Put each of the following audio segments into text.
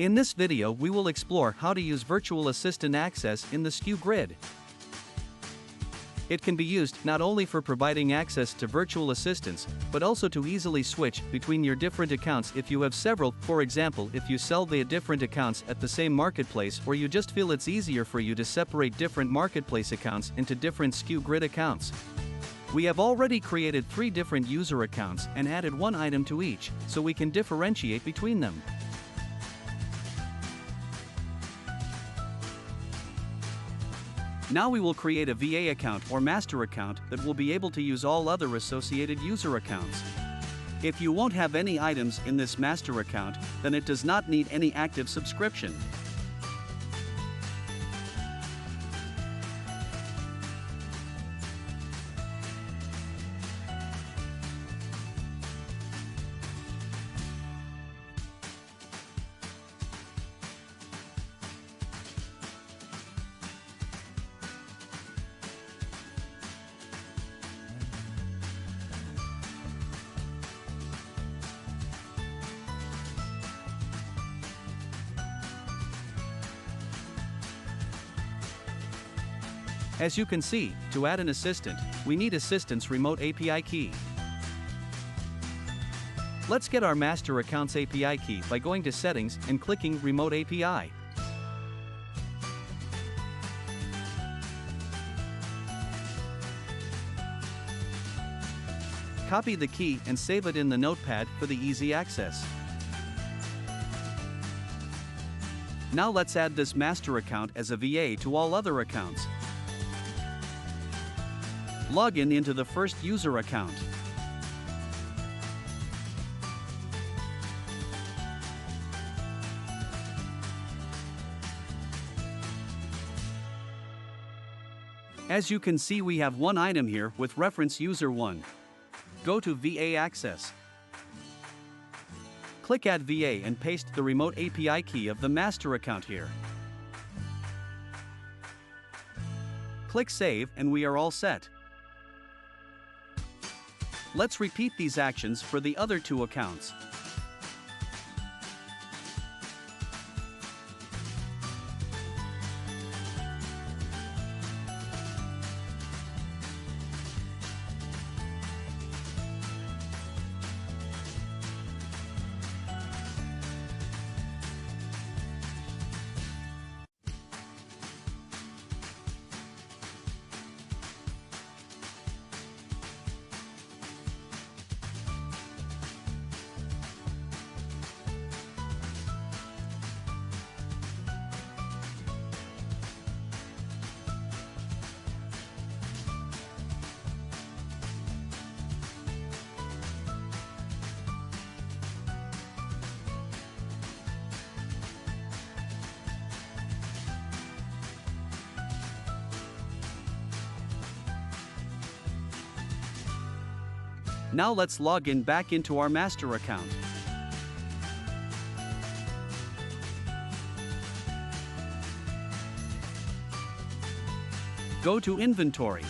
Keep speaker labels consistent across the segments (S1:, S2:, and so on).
S1: In this video we will explore how to use Virtual Assistant access in the Sku Grid. It can be used not only for providing access to virtual assistants, but also to easily switch between your different accounts if you have several. For example, if you sell the different accounts at the same marketplace, or you just feel it's easier for you to separate different marketplace accounts into different Sku Grid accounts. We have already created 3 different user accounts and added one item to each, so we can differentiate between them. Now we will create a VA account or master account that will be able to use all other associated user accounts. If you won't have any items in this master account, then it does not need any active subscription. As you can see, to add an assistant, we need Assistant's Remote API key. Let's get our Master Accounts API key by going to Settings and clicking Remote API. Copy the key and save it in the notepad for the easy access. Now let's add this master account as a VA to all other accounts. Log in into the first user account. As you can see, we have one item here with reference user 1. Go to VA Access. Click Add VA and paste the remote API key of the master account here. Click Save and we are all set. Let's repeat these actions for the other 2 accounts. Now let's log in back into our master account. Go to Inventory.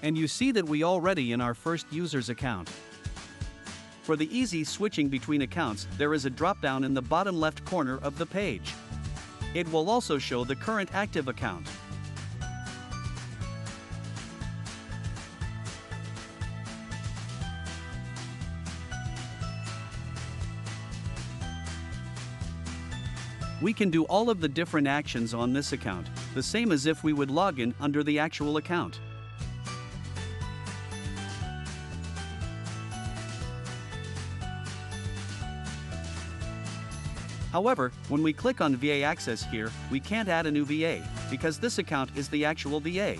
S1: And you see that we already in our first user's account. For the easy switching between accounts, there is a drop-down in the bottom left corner of the page. It will also show the current active account. We can do all of the different actions on this account, the same as if we would log in under the actual account. However, when we click on VA Access here, we can't add a new VA, because this account is the actual VA.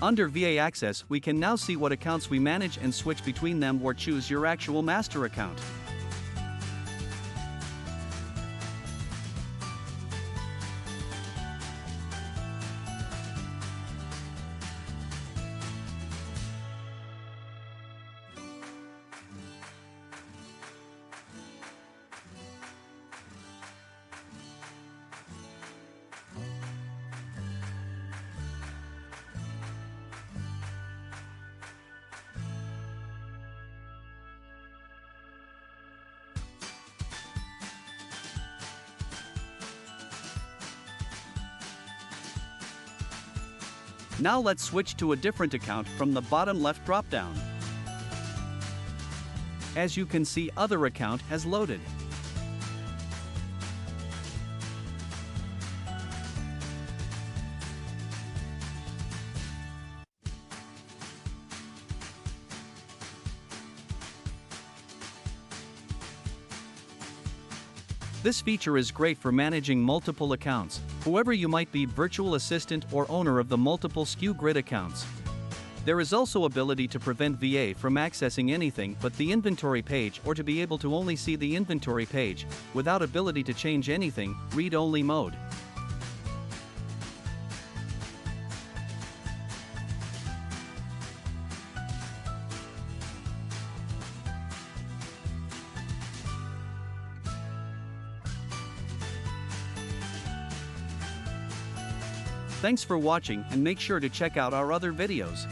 S1: Under VA Access, we can now see what accounts we manage and switch between them, or choose your actual master account. Now let's switch to a different account from the bottom left dropdown. As you can see, other account has loaded. This feature is great for managing multiple accounts, whoever you might be, virtual assistant or owner of the multiple Sku Grid accounts. There is also ability to prevent VA from accessing anything but the inventory page, or to be able to only see the inventory page, without ability to change anything, read-only mode. Thanks for watching, and make sure to check out our other videos.